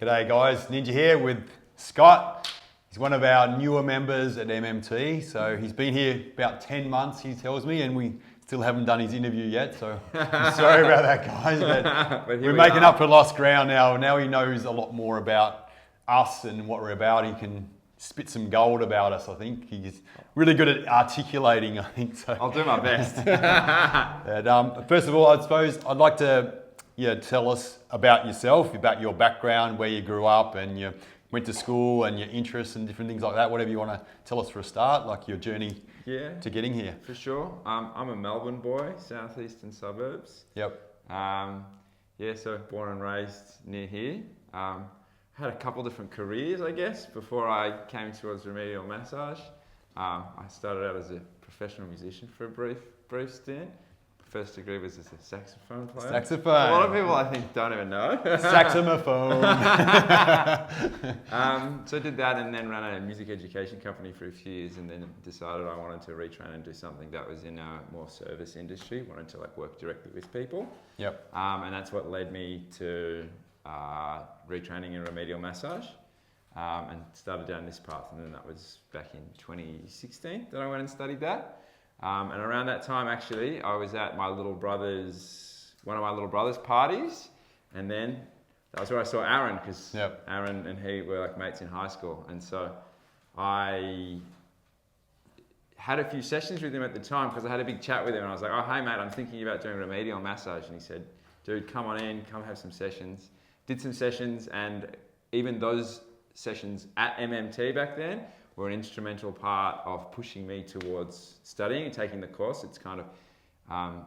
G'day guys, Ninja here with Scott. He's one of our newer members at MMT. So he's been here about 10 months, he tells me, and we still haven't done his interview yet. So I'm sorry about that, guys, but we're making up for lost ground now. Now he knows a lot more about us and what we're about. He can spit some gold about us, I think. He's really good at articulating, I think. So. I'll do my best. But, first of all, I suppose I'd like to tell us about yourself, about your background, where you grew up and you went to school and your interests and different things like that. Whatever you want to tell us for a start, like your journey to getting here. For sure. I'm a Melbourne boy, southeastern suburbs. Yep. So born and raised near here. Had a couple different careers, I guess, before I came towards remedial massage. I started out as a professional musician for a brief stint. First degree was as a saxophone player. Saxophone. A lot of people, I think, don't even know. Saxophone. So I did that and then ran a music education company for a few years and then decided I wanted to retrain and do something that was in a more service industry. Wanted to work directly with people. Yep. And that's what led me to retraining in remedial massage and started down this path. And then that was back in 2016 that I went and studied that. And around that time, actually, I was at one of my little brother's parties, and then that was where I saw Aaron, because Aaron and he were mates in high school. And so I had a few sessions with him at the time, because I had a big chat with him, and I was like, oh, hey, mate, I'm thinking about doing remedial massage. And he said, dude, come on in, come have some sessions. Did some sessions, and even those sessions at MMT back then were an instrumental part of pushing me towards studying and taking the course. It's kind of,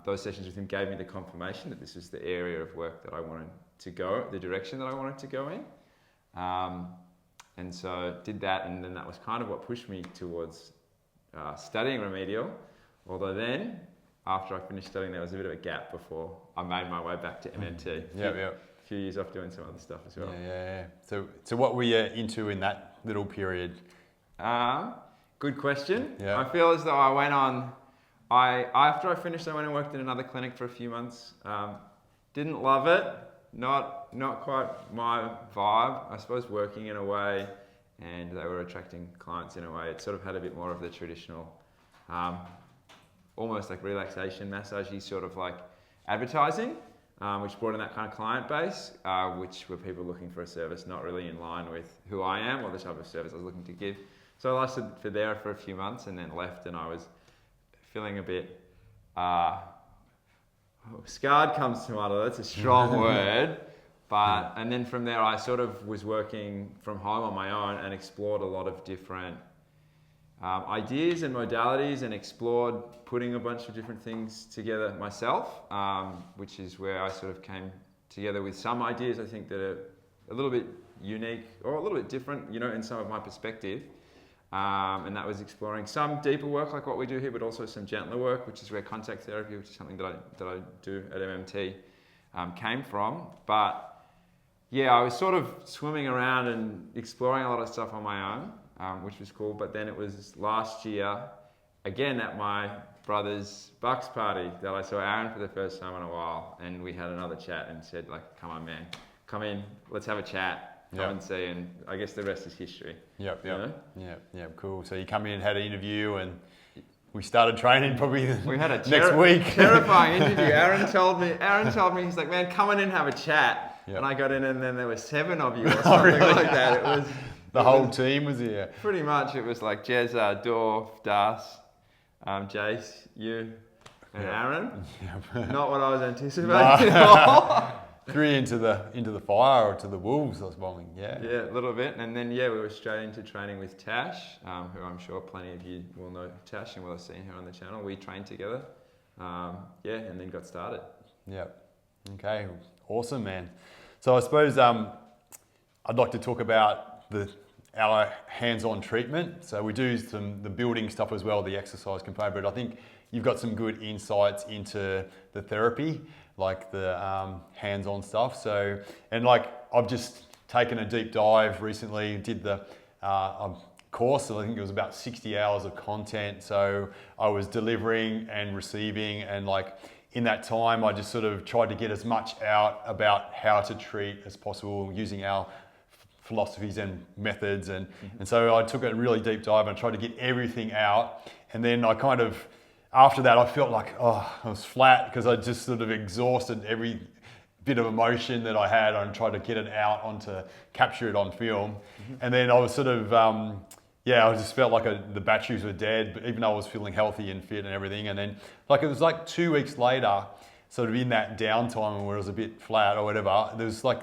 those sessions with him gave me the confirmation that this was the area of work that I wanted to go, the direction that I wanted to go in. And so did that, and then that was kind of what pushed me towards studying remedial. Although then, after I finished studying, there was a bit of a gap before I made my way back to MMT. A few years off doing some other stuff as well. So what were you into in that little period? Good question. Yeah. I feel as though I went on, after I finished, I went and worked in another clinic for a few months. Didn't love it. Not quite my vibe. I suppose working in a way, and they were attracting clients in a way. It sort of had a bit more of the traditional, almost like relaxation, massagey sort of advertising, which brought in that kind of client base, which were people looking for a service not really in line with who I am or the type of service I was looking to give. So I lasted there for a few months and then left, and I was feeling a bit scarred comes to mind. That's a strong word. And then from there I sort of was working from home on my own and explored a lot of different ideas and modalities, and explored putting a bunch of different things together myself, which is where I sort of came together with some ideas I think that are a little bit unique or a little bit different, in some of my perspective. And that was exploring some deeper work like what we do here, but also some gentler work, which is where contact therapy, which is something that I do at MMT, came from. But yeah, I was sort of swimming around and exploring a lot of stuff on my own, which was cool. But then it was last year, again at my brother's Bucks party, that I saw Aaron for the first time in a while, and we had another chat and said come on, man, come in, let's have a chat. Come and see, and I guess the rest is history. Yep, cool. So you come in and had an interview, and we started training probably we had a next week. Terrifying interview. Aaron told me, he's like, man, come on in and have a chat. Yep. And I got in, and then there were 7 of you or something like that. It was the whole team was here. Pretty much, it was like Jezza, Dorf, Das, Jace, you, and Aaron. Not what I was anticipating at all. 3 into the fire or to the wolves, I was bombing. Yeah, a little bit, and then we were straight into training with Tash, who I'm sure plenty of you will know Tash and will have seen her on the channel. We trained together, and then got started. Yep. Okay. Awesome, man. So I suppose I'd like to talk about our hands-on treatment. So we do the building stuff as well, the exercise component, but I think you've got some good insights into the therapy, like the hands-on stuff. So, and I've just taken a deep dive recently, did the course, I think it was about 60 hours of content. So I was delivering and receiving, and in that time, I just sort of tried to get as much out about how to treat as possible using our philosophies and methods. And so I took a really deep dive and tried to get everything out. And then I kind of, after that, I felt like, I was flat because I just sort of exhausted every bit of emotion that I had and tried to get it out capture it on film. And then I was sort of, I just felt like the batteries were dead, but even though I was feeling healthy and fit and everything. And then it was like 2 weeks later, sort of in that downtime where it was a bit flat or whatever, there was like,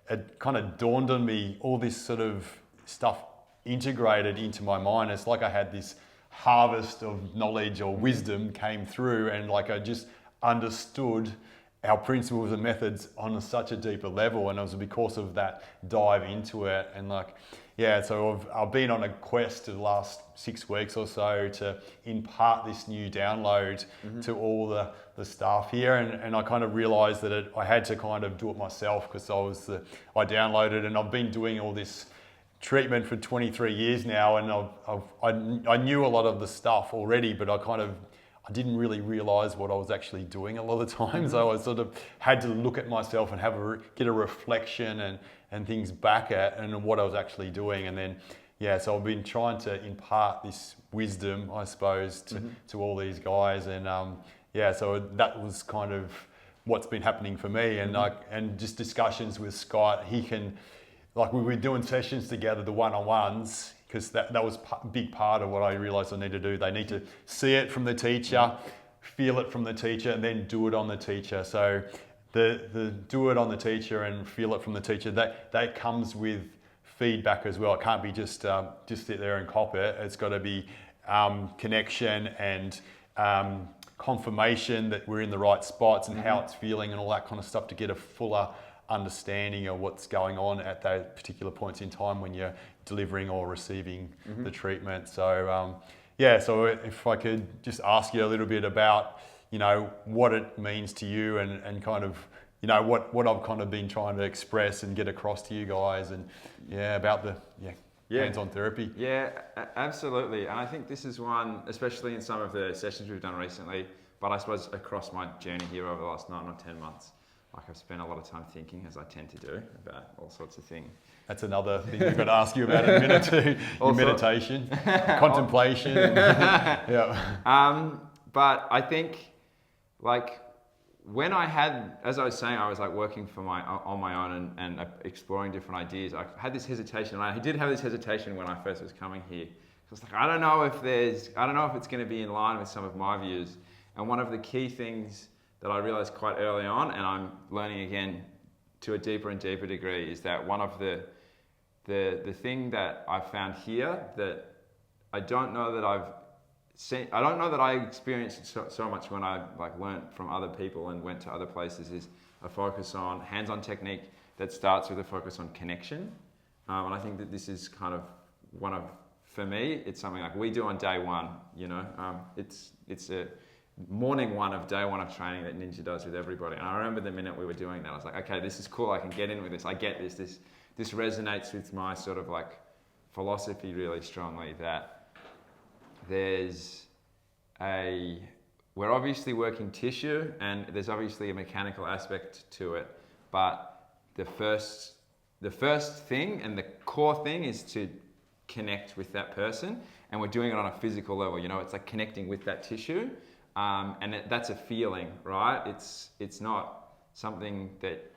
it kind of dawned on me, all this sort of stuff integrated into my mind. It's like I had this harvest of knowledge or wisdom came through, and like I just understood our principles and methods on such a deeper level. And it was because of that dive into it. And so I've been on a quest the last 6 weeks or so to impart this new download to all the staff here. And I kind of realized that I had to kind of do it myself, because I downloaded, and I've been doing all this treatment for 23 years now. And I knew a lot of the stuff already, but I didn't really realize what I was actually doing a lot of the time. So I sort of had to look at myself and get a reflection and things back at and what I was actually doing. And then, so I've been trying to impart this wisdom, I suppose, to all these guys. And so that was kind of what's been happening for me. And and just discussions with Scott, we were doing sessions together, the one-on-ones, because that was a big part of what I realized I need to do. They need to see it from the teacher, feel it from the teacher, and then do it on the teacher. So the do it on the teacher and feel it from the teacher, that comes with feedback as well. It can't be just sit there and copy it. It's got to be connection and confirmation that we're in the right spots and how it's feeling and all that kind of stuff, to get a fuller understanding of what's going on at those particular points in time when you're delivering or receiving the treatment. So so if I could just ask you a little bit about what it means to you and kind of what I've kind of been trying to express and get across to you guys, and about the hands-on therapy. Absolutely. And I think this is one, especially in some of the sessions we've done recently, but I suppose across my journey here over the last 9 or 10 months, I've spent a lot of time thinking, as I tend to do, about all sorts of things. That's another thing we've got to ask you about in a minute too. Your meditation, contemplation. But I think, when I had, as I was saying, I was working on my own and exploring different ideas. I had this hesitation, and I did have this hesitation when I first was coming here. I was like, I don't know if it's going to be in line with some of my views. And one of the key things that I realized quite early on, and I'm learning again to a deeper and deeper degree, is that one of the thing that I found here that I don't know that I experienced so much when I learned from other people and went to other places, is a focus on hands-on technique that starts with a focus on connection. And I think that this is kind of for me, it's something we do on day one. It's a morning one of day one of training that Ninja does with everybody. And I remember the minute we were doing that, I was like, okay, this is cool. I can get in with this. I get this. This resonates with my sort of philosophy really strongly, that we're obviously working tissue, and there's obviously a mechanical aspect to it. But the first thing and the core thing is to connect with that person. And we're doing it on a physical level. It's like connecting with that tissue. And that's a feeling, right? It's not something that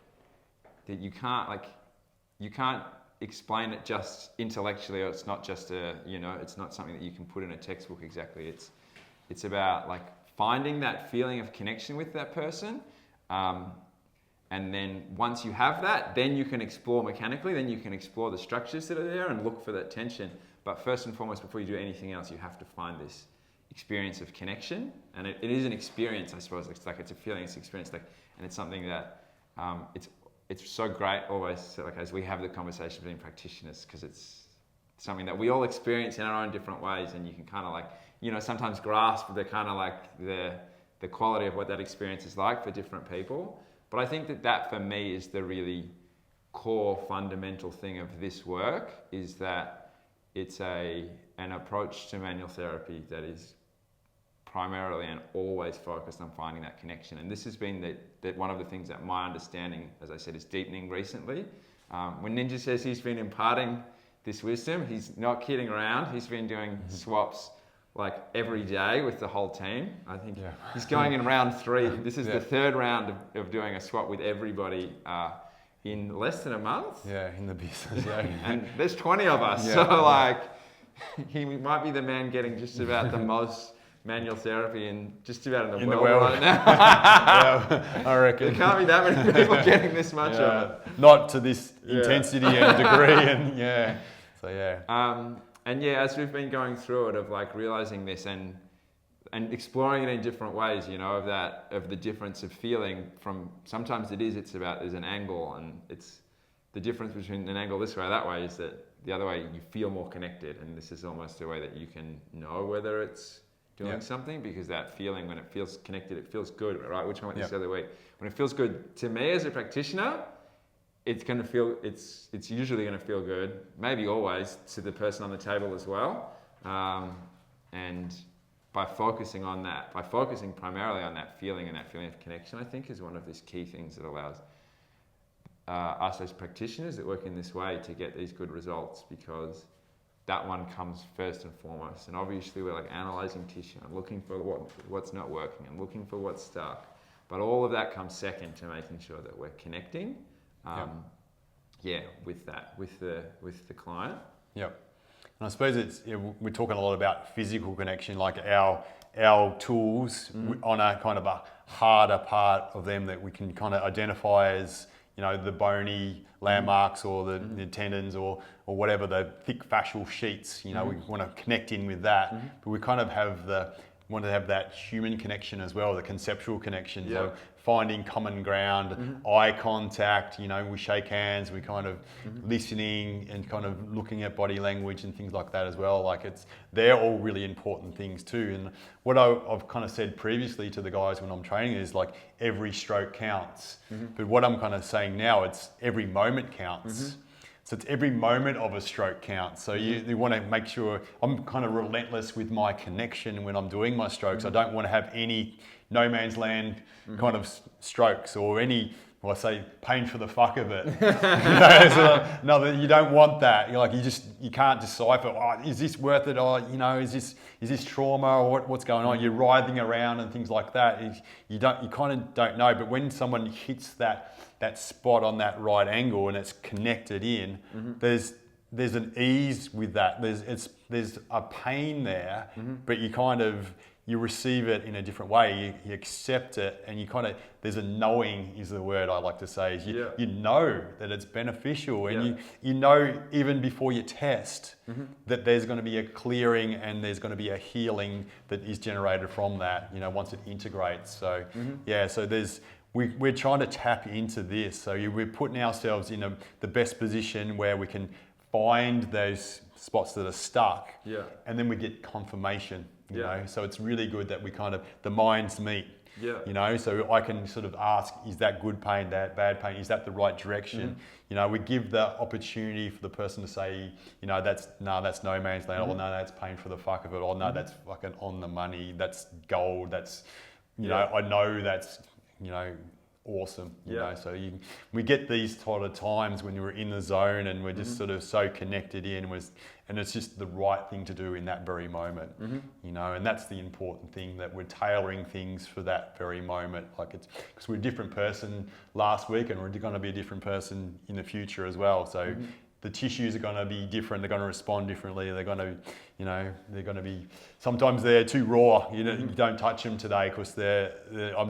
you can't explain it just intellectually, or it's not just it's not something that you can put in a textbook exactly. It's about finding that feeling of connection with that person, and then once you have that, then you can explore mechanically. Then you can explore the structures that are there and look for that tension. But first and foremost, before you do anything else, you have to find this experience of connection. And it is an experience, I suppose. It's a feeling, it's an experience, and it's something that it's so great always, as we have the conversation between practitioners, because it's something that we all experience in our own different ways, and you can kind of sometimes grasp the kind of the quality of what that experience is like for different people. But I think that for me is the really core fundamental thing of this work, is that it's an approach to manual therapy that is primarily and always focused on finding that connection. And this has been that one of the things that my understanding, as I said, is deepening recently. When Ninja says he's been imparting this wisdom, he's not kidding around. He's been doing swaps like every day with the whole team. I think he's going in round 3. This is the 3rd round of doing a swap with everybody in less than a month. Yeah, in the business. Yeah. And there's 20 of us, so like he might be the man getting just about the most manual therapy in just about in the world right now. Yeah, I reckon. There can't be that many people getting this much of it. Not to this intensity and degree, and so and as we've been going through it, of like realizing this and exploring it in different ways, you know, of the difference of feeling from, sometimes it's about, there's an angle, and it's the difference between an angle this way or that way is that the other way you feel more connected, and this is almost a way that you can know whether it's doing something, because that feeling, when it feels connected, it feels good, right? Which I went this other week. When it feels good to me as a practitioner, it's going to feel, it's usually going to feel good, maybe always, to the person on the table as well. And by focusing on that, by focusing primarily on that feeling and that feeling of connection, I think is one of these key things that allows us as practitioners that work in this way to get these good results, because that one comes first and foremost. And obviously we're like analysing tissue and looking for what's not working and looking for what's stuck. But all of that comes second to making sure that we're connecting with the client. Yep. And I suppose we're talking a lot about physical connection, like our tools on a kind of a harder part of them that we can kind of identify as, you know, the bony landmarks or the tendons or whatever, the thick fascial sheets, you know, we want to connect in with that, but we kind of want to have that human connection as well, the conceptual connection. So finding common ground, eye contact, you know, we shake hands, we kind of listening and kind of looking at body language and things like that as well. Like they're all really important things too. And what I've kind of said previously to the guys when I'm training is like every stroke counts. But what I'm kind of saying now, it's every moment counts. So it's every moment of a stroke counts. So you want to make sure, I'm kind of relentless with my connection when I'm doing my strokes. I don't want to have any no man's land kind of strokes or any, well, I say pain for the fuck of it. No, you don't want that. You're like, you can't decipher, is this worth it? Or, you know, is this trauma or what's going on? You're writhing around and things like that. You kind of don't know. But when someone hits that spot on that right angle and it's connected in, there's an ease with that. There's a pain there, but you receive it in a different way. You accept it, and you kind of, there's a knowing is the word I like to say. Is you know that it's beneficial, and you know even before you test that there's going to be a clearing and there's going to be a healing that is generated from that. You know, once it integrates. So so we're trying to tap into this. So we're putting ourselves in the best position where we can find those spots that are stuck, and then we get confirmation. You know, so it's really good that we kind of, the minds meet. You know, so I can sort of ask, is that good pain, that bad pain? Is that the right direction? You know, we give the opportunity for the person to say, you know, that's no man's land. Oh, no, that's pain for the fuck of it. Oh, no, that's fucking on the money. That's gold. That's, you know, I know that's, you know, awesome. You know, so we get these sort of times when we're in the zone and we're just sort of so connected in, and it's just the right thing to do in that very moment. You know, and that's the important thing, that we're tailoring things for that very moment. Like it's because we're a different person last week and we're going to be a different person in the future as well. So the tissues are going to be different. They're going to respond differently. They're going to, you know, they're going to be, sometimes they're too raw. You know, you don't touch them today because I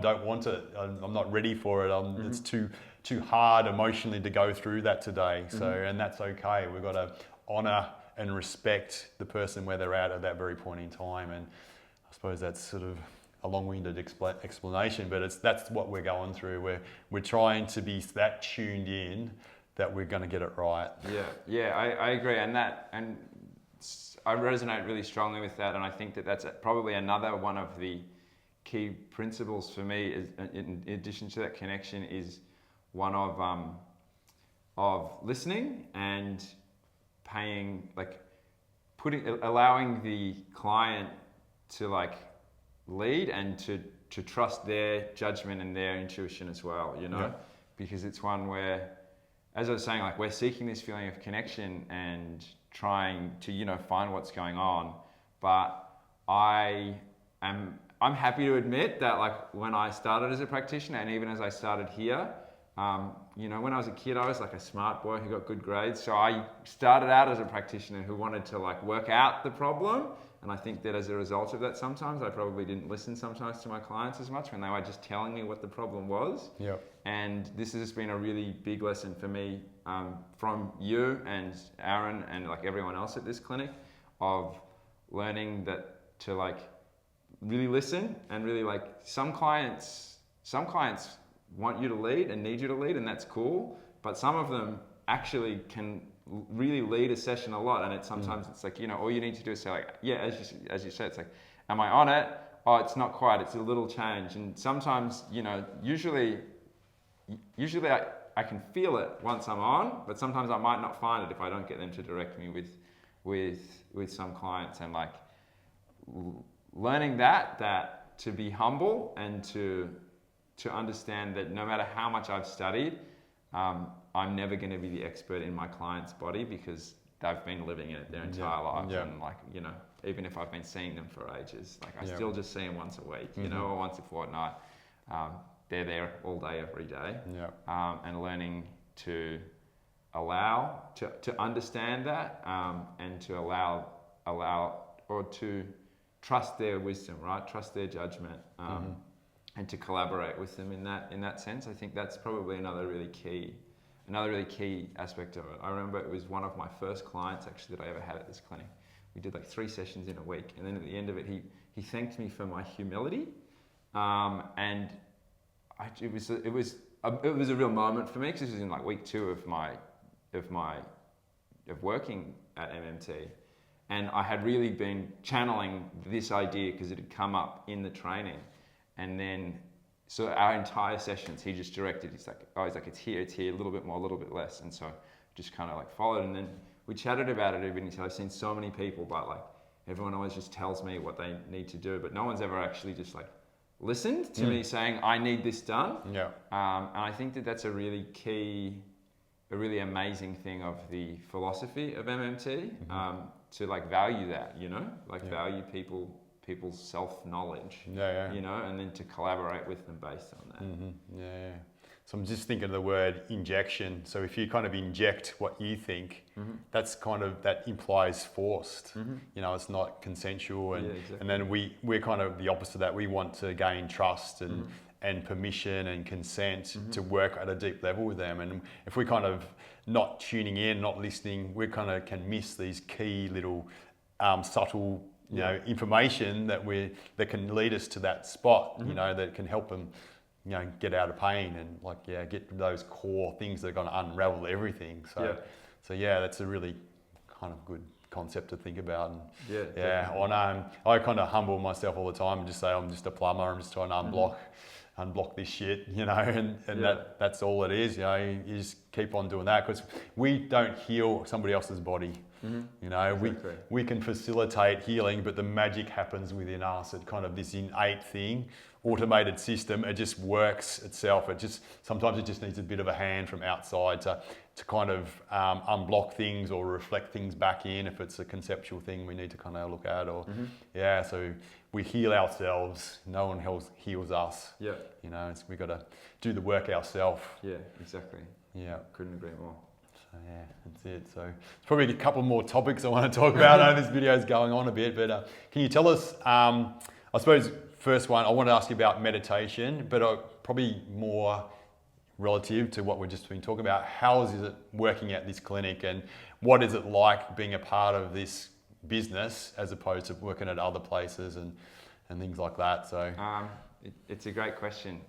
don't want it. I'm not ready for it. It's too hard emotionally to go through that today. So, and that's okay. We've got to honour and respect the person where they're at that very point in time. And I suppose that's sort of a long-winded explanation, but that's what we're going through. We're trying to be that tuned in that we're going to get it right. I agree, and I resonate really strongly with that, and I think that's probably another one of the key principles for me. Is, in addition to that connection, is one of listening and allowing the client to like lead and to trust their judgment and their intuition as well. You know, because it's one where as I was saying, like we're seeking this feeling of connection and trying to, you know, find what's going on. But I'm happy to admit that like when I started as a practitioner and even as I started here, you know, when I was a kid, I was like a smart boy who got good grades. So I started out as a practitioner who wanted to like work out the problem. And I think that as a result of that, sometimes I probably didn't listen sometimes to my clients as much when they were just telling me what the problem was. Yep. And this has been a really big lesson for me from you and Aaron and like everyone else at this clinic of learning that to like really listen and really like some clients want you to lead and need you to lead, and that's cool. But some of them actually can really lead a session a lot, and it's sometimes it's like, you know, all you need to do is say like, yeah, as you said, it's like, am I on it? Oh, it's not quite. It's a little change, and sometimes, you know, usually I can feel it once I'm on, but sometimes I might not find it if I don't get them to direct me with some clients, and like learning that to be humble and to understand that no matter how much I've studied, I'm never going to be the expert in my client's body because they've been living in it their entire lives. Yeah. And like, you know, even if I've been seeing them for ages, like I Yeah. still just see them once a week, you know, or once a fortnight. They're there all day, every day. Yeah. And learning to allow, to understand that, and to allow or to trust their wisdom, right? Trust their judgment. And to collaborate with them in that sense. I think that's probably another really key aspect of it. I remember it was one of my first clients actually that I ever had at this clinic. We did like 3 sessions in a week, and then at the end of it, he thanked me for my humility, and it was a real moment for me because this was in like week 2 of working at MMT, and I had really been channeling this idea because it had come up in the training. And then, so our entire sessions, he just directed, he's like, it's here, a little bit more, a little bit less. And so just kind of like followed. And then we chatted about it even. He said, I've seen so many people, but like everyone always just tells me what they need to do. But no one's ever actually just like listened to me saying, I need this done. Yeah. And I think that that's a really amazing thing of the philosophy of MMT, to like value that, you know, like value people's self-knowledge, you know, and then to collaborate with them based on that. Yeah. So I'm just thinking of the word injection. So if you kind of inject what you think, that's kind of, that implies forced. You know, it's not consensual. And, exactly. And then we're kind of the opposite of that. We want to gain trust and permission and consent to work at a deep level with them. And if we're kind of not tuning in, not listening, we kind of can miss these key little subtle, you know, information that can lead us to that spot, you know, that can help them, you know, get out of pain and like, get those core things that are going to unravel everything. So that's a really kind of good concept to think about. And I kind of humble myself all the time and just say, I'm just a plumber. I'm just trying to unblock this shit, you know, and that's all it is. You know, you just keep on doing that because we don't heal somebody else's body. You know, we can facilitate healing, but the magic happens within us. It's kind of this innate thing, automated system. It just works itself. Sometimes it just needs a bit of a hand from outside to kind of unblock things or reflect things back in if it's a conceptual thing we need to kind of look at. Or so we heal ourselves. No one else heals us. Yeah, you know, we got to do the work ourselves. Yeah, exactly. Yeah, couldn't agree more. So that's it. So there's probably a couple more topics I want to talk about. I know this video is going on a bit, but can you tell us, I suppose first one, I want to ask you about meditation, but probably more relative to what we've just been talking about. How is it working at this clinic and what is it like being a part of this business as opposed to working at other places and things like that? So it's a great question.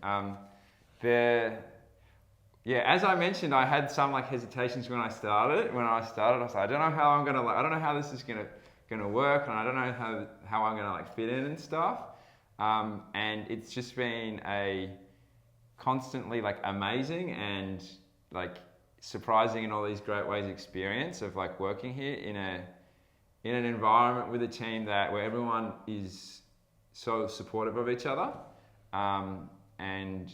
As I mentioned, I had some like hesitations when I started. I was like, I don't know how I'm gonna I don't know how this is gonna work, and I don't know how I'm gonna like fit in and stuff. And it's just been a constantly like amazing and like surprising in all these great ways experience of like working here in an environment with a team where everyone is so supportive of each other, and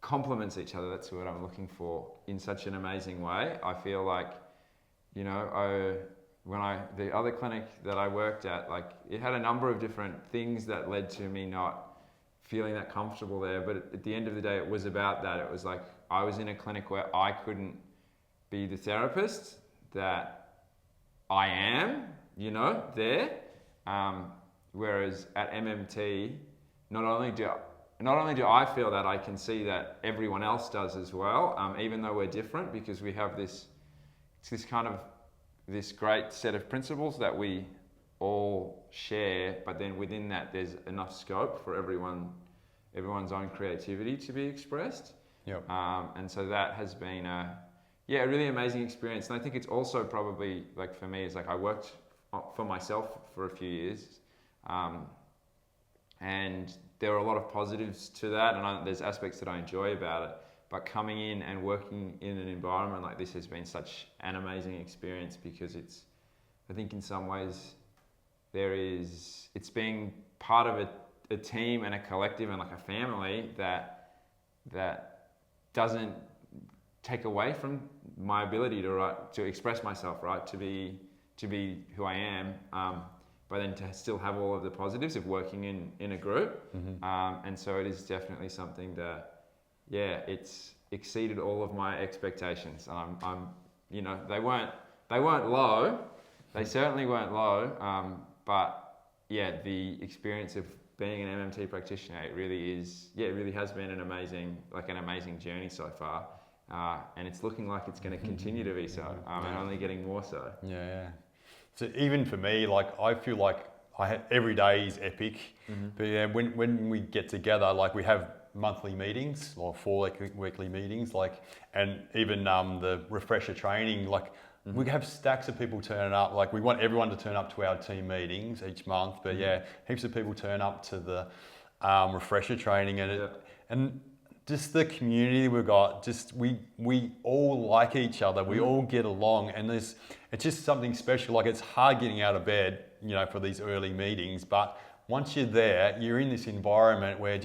complements each other. That's what I'm looking for, in such an amazing way. I feel like, you know, the other clinic that I worked at, like, it had a number of different things that led to me not feeling that comfortable there. But at the end of the day, it was about that. It was like, I was in a clinic where I couldn't be the therapist that I am, you know, there. Whereas at MMT, not only do I feel that, I can see that everyone else does as well, even though we're different, because we have this great set of principles that we all share, but then within that there's enough scope for everyone's own creativity to be expressed. Yep. And so that has been a really amazing experience. And I think it's also probably, like, for me, it's like I worked for myself for a few years, and there are a lot of positives to that, and there's aspects that I enjoy about it. But coming in and working in an environment like this has been such an amazing experience, because I think in some ways it's being part of a team and a collective and like a family that doesn't take away from my ability to express myself, right? To be who I am, but then to still have all of the positives of working in a group. Mm-hmm. And so it is definitely something that, it's exceeded all of my expectations. I'm you know, they weren't low. They certainly weren't low. But the experience of being an MMT practitioner, it really has been an amazing journey so far. And it's looking like it's going to continue to be so, and only getting more so. Yeah. So even for me, like, I feel like every day is epic. Mm-hmm. But when we get together, like, we have monthly meetings or 4 weekly meetings, like, and even the refresher training, like, mm-hmm. we have stacks of people turning up. Like, we want everyone to turn up to our team meetings each month, but heaps of people turn up to the refresher training, and just the community we've got, just we all like each other, we all get along, and it's just something special. Like, it's hard getting out of bed, you know, for these early meetings, but once you're there, you're in this environment where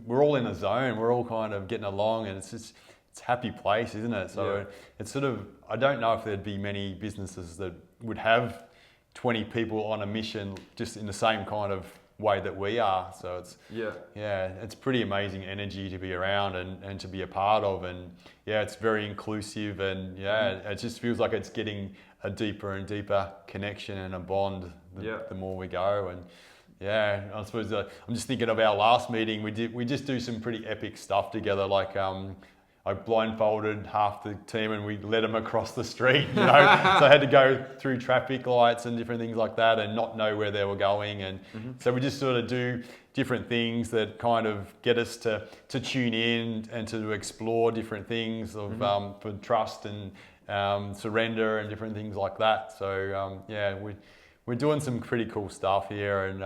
we're all in a zone, we're all kind of getting along, and it's a happy place, isn't it? So it's sort of, I don't know if there'd be many businesses that would have 20 people on a mission just in the same kind of way that we are. So it's pretty amazing energy to be around and to be a part of, and it's very inclusive, and it just feels like it's getting a deeper and deeper connection and a bond the more we go. And I suppose I'm just thinking of our last meeting. We just do some pretty epic stuff together, like I blindfolded half the team and we led them across the street, you know. So I had to go through traffic lights and different things like that and not know where they were going. And so we just sort of do different things that kind of get us to tune in and to explore different things of for trust and surrender and different things like that. So we're doing some pretty cool stuff here, and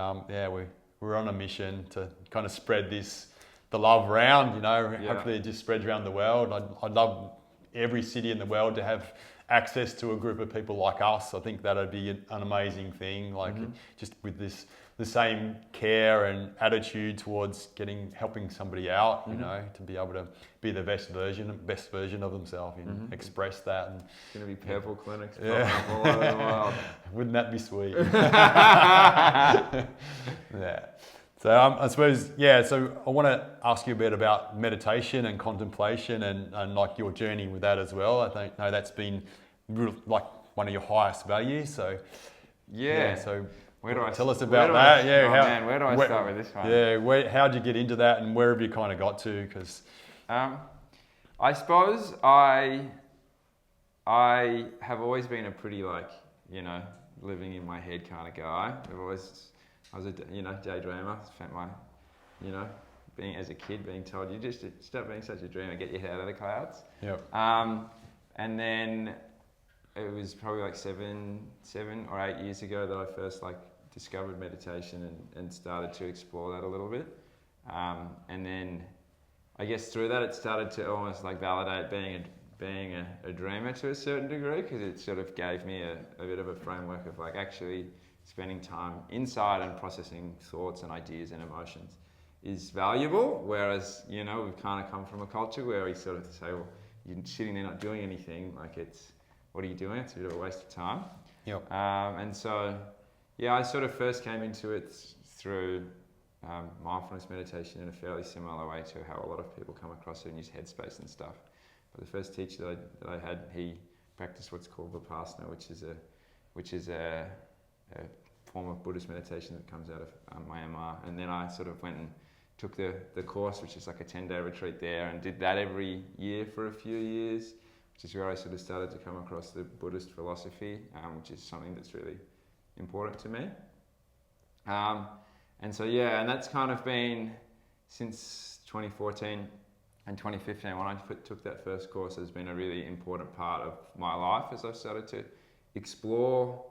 we're on a mission to kind of spread the love around, you know. Hopefully it just spreads around the world. I'd love every city in the world to have access to a group of people like us. I think that'd be an amazing thing, like just with the same care and attitude towards helping somebody out, you know, to be able to be the best version of themselves and express that. And it's going to be purple clinics popping up all over the world. Wouldn't that be sweet? So I suppose, so I want to ask you a bit about meditation and contemplation and like your journey with that as well. I know that's been like one of your highest values. So so tell us about that. Where do I start with this one? How did you get into that, and where have you kind of got to? Because I suppose I have always been a pretty, like, you know, living in my head kind of guy. I was a daydreamer. Spent my, being as a kid being told, you just stop being such a dreamer, get your head out of the clouds. Yep. And then it was probably like 7 or 8 years ago that I first discovered meditation and started to explore that a little bit. And then I guess through that it started to almost validate being a dreamer to a certain degree, because it sort of gave me a bit of a framework of actually spending time inside and processing thoughts and ideas and emotions is valuable, whereas, you know, we've kind of come from a culture where we sort of say, well, you're sitting there not doing anything, like what are you doing? It's a bit of a waste of time. Yep. And so, yeah, I sort of first came into it through mindfulness meditation in a fairly similar way to how a lot of people come across it and use Headspace and stuff. But the first teacher that I had, he practiced what's called Vipassana, which is a form of Buddhist meditation that comes out of Myanmar. And then I sort of went and took the course, which is like a 10-day retreat there, and did that every year for a few years, which is where I sort of started to come across the Buddhist philosophy, which is something that's really important to me. And so, yeah, and that's kind of been since 2014 and 2015 when I took that first course, has been a really important part of my life as I've started to explore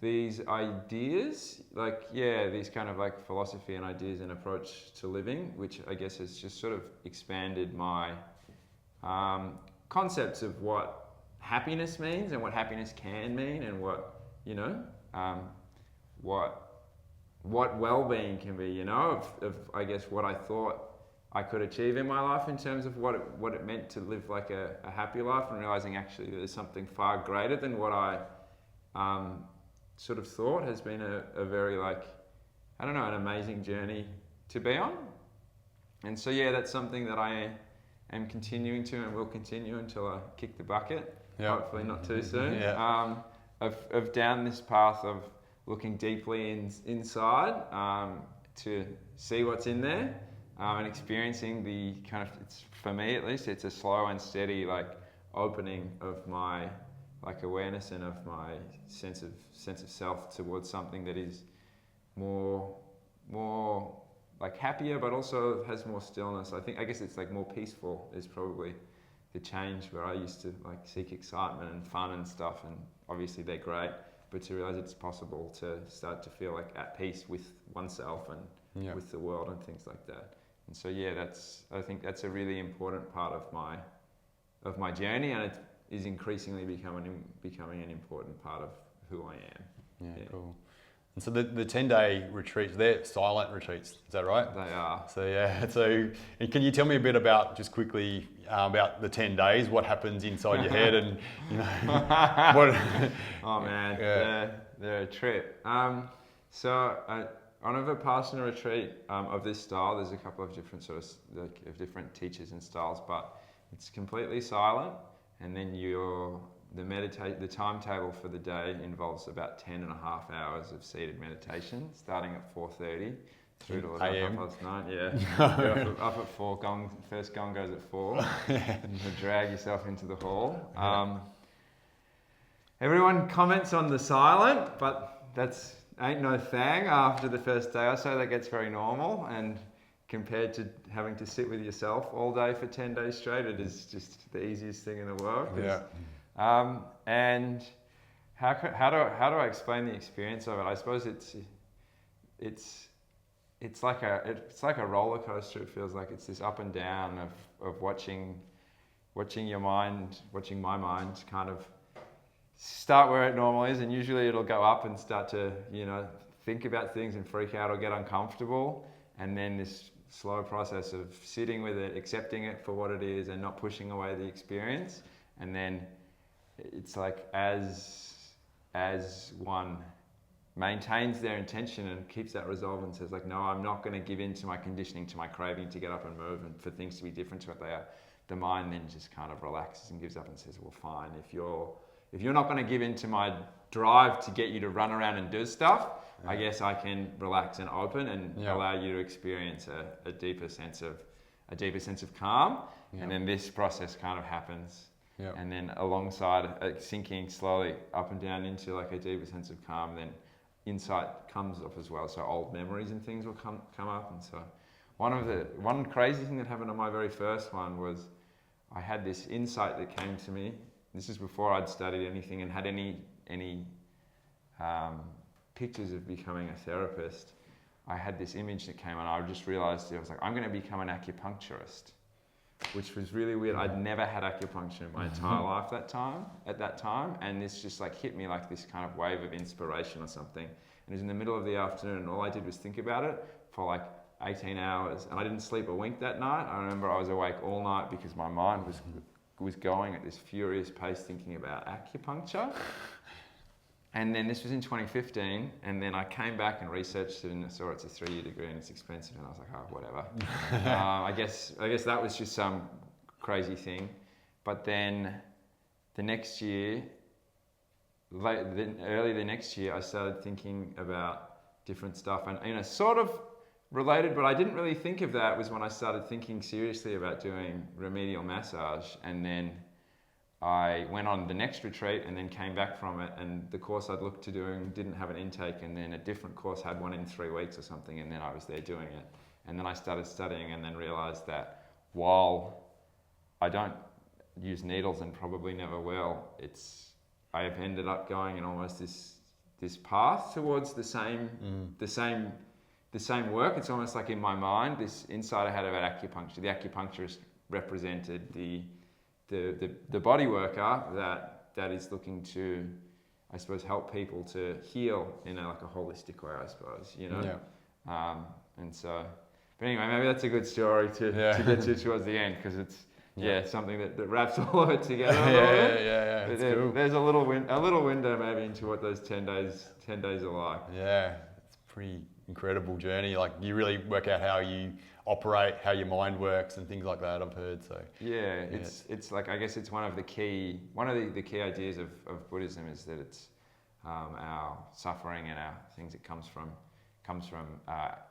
these ideas, these kind of like philosophy and ideas and approach to living, which I guess has just sort of expanded my concepts of what happiness means and what happiness can mean, and what, you know, what well-being can be, you know, of I guess what I thought I could achieve in my life in terms of what it meant to live like a happy life, and realizing actually there's something far greater than what I sort of thought, has been a very, like, I don't know, an amazing journey to be on. And so, yeah, that's something that I am continuing to and will continue until I kick the bucket. Yep. Hopefully not too soon. Yeah. Of down this path of looking deeply inside to see what's in there, and experiencing the kind of, it's, for me at least, it's a slow and steady like opening of my like awareness and of my sense of self towards something that is more like happier, but also has more stillness. I guess it's like more peaceful is probably the change, where I used to like seek excitement and fun and stuff, and obviously they're great, but to realize it's possible to start to feel like at peace with oneself and with the world and things like that. And so, yeah, I think that's a really important part of my journey, and it is increasingly becoming an important part of who I am. Yeah. Cool. And so the 10-day retreats, they're silent retreats, is that right? They are. So, yeah. So, and can you tell me a bit about, just quickly, about the 10 days, what happens inside your head, and, you know, what... Oh, man, they're a trip. On a Vipassana retreat of this style, there's a couple of different of different teachers and styles, but it's completely silent, and then the timetable for the day involves about 10.5 hours of seated meditation, starting at 4:30 through to about 9:30. Yeah, you're up at 4. First gong goes at 4. You drag yourself into the hall. Everyone comments on the silent, but that's ain't no thing after the first day or so. That gets very normal, and compared to having to sit with yourself all day for 10 days straight, it is just the easiest thing in the world. Yeah. And how do I explain the experience of it? I suppose it's like a roller coaster. It feels like it's this up and down of watching my mind kind of start where it normally is, and usually it'll go up and start to, you know, think about things and freak out or get uncomfortable, and then this slow process of sitting with it, accepting it for what it is, and not pushing away the experience. And then it's like as one maintains their intention and keeps that resolve and says like, no, I'm not going to give in to my conditioning, to my craving to get up and move and for things to be different to what they are, the mind then just kind of relaxes and gives up and says, well, fine, if you're not going to give in to my drive to get you to run around and do stuff, I guess I can relax and open and allow you to experience a deeper sense of calm. And then this process kind of happens. And then alongside sinking slowly up and down into like a deeper sense of calm, then insight comes up as well. So old memories and things will come up. And so one crazy thing that happened on my very first one was I had this insight that came to me. This is before I'd studied anything and had any pictures of becoming a therapist. I had this image that came and I just realized, I was like, I'm going to become an acupuncturist, which was really weird. I'd never had acupuncture in my entire life at that time. And this just like hit me like this kind of wave of inspiration or something. And it was in the middle of the afternoon, and all I did was think about it for like 18 hours, and I didn't sleep a wink that night. I remember I was awake all night because my mind was going at this furious pace thinking about acupuncture. And then this was in 2015, and then I came back and researched it and saw it's a 3-year degree and it's expensive, and I was like, oh, whatever. I guess that was just some crazy thing. But then the next year, early the next year, I started thinking about different stuff, and sort of related, but I didn't really think of that, was when I started thinking seriously about doing remedial massage. And then I went on the next retreat and then came back from it, and the course I'd looked to doing didn't have an intake, and then a different course had one in 3 weeks or something, and then I was there doing it. And then I started studying and then realized that while I don't use needles and probably never will, I have ended up going in almost this path towards the same work. It's almost like in my mind, this insight I had about acupuncture. The acupuncturist represented the bodyworker that is looking to, I suppose, help people to heal in a holistic way, I suppose, Yeah. And so, but anyway, maybe that's a good story to get to towards the end, because it's something that wraps all of it together. Yeah. But Cool. There's a little window maybe into what those 10 days are like. Yeah, it's a pretty incredible journey. Like, you really work out how you operate, how your mind works, and things like that, I've heard. So it's like, I guess it's one of the key ideas of Buddhism is that it's our suffering and our things that comes from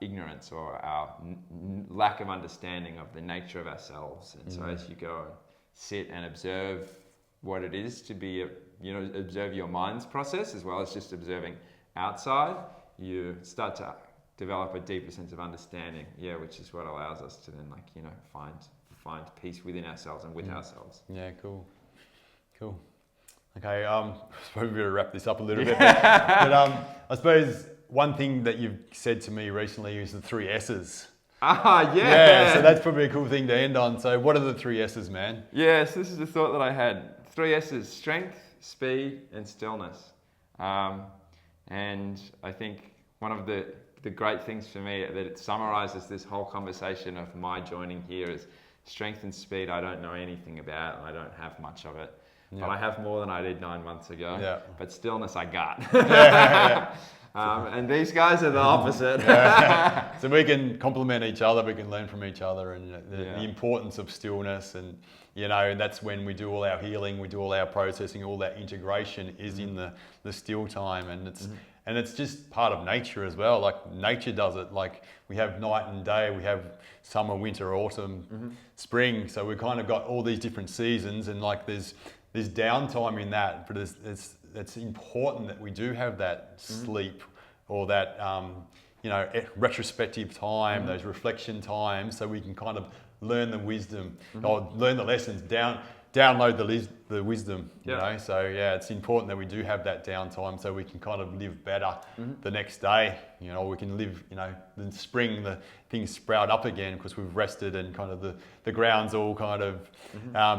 ignorance, or our lack of understanding of the nature of ourselves. And so as you go and sit and observe what it is to be observe your mind's process as well as just observing outside, you start to develop a deeper sense of understanding, which is what allows us to then find peace within ourselves and with ourselves. Yeah, cool. Okay, I suppose we're going to wrap this up a little bit. But I suppose one thing that you've said to me recently is the 3 S's. Yeah, so that's probably a cool thing to end on. So what are the 3 S's, man? Yes, this is the thought that I had. 3 S's: strength, speed, and stillness. And I think one of the great things for me that it summarizes this whole conversation of my joining here is strength and speed. I don't know anything about, and I don't have much of it. But I have more than I did 9 months ago. Yeah. But stillness I got. And these guys are the opposite. So we can complement each other, we can learn from each other, and the importance of stillness, and that's when we do all our healing, we do all our processing, all that integration is in the still time, and it's just part of nature as well. Like, nature does it. Like, we have night and day, we have summer, winter, autumn, spring. So we kind of got all these different seasons, and like there's downtime in that, but it's important that we do have that sleep, or that retrospective time, those reflection times, so we can kind of learn the wisdom, or learn the lessons, download the wisdom. So it's important that we do have that downtime, so we can kind of live better the next day. We can live, in spring the things sprout up again because we've rested, and kind of the ground's all kind of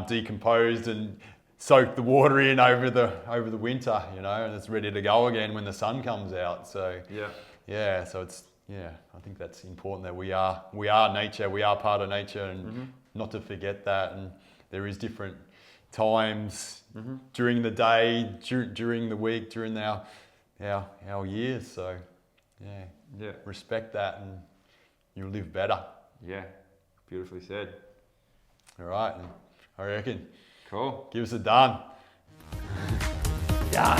decomposed and soak the water in over the winter, and it's ready to go again when the sun comes out. So so it's I think that's important, that we are nature, we are part of nature, and not to forget that. And there is different times during the day, during the week, during our years. So respect that, and you'll live better. Yeah, beautifully said. All right, I reckon. Cool. Give us a done. Yeah.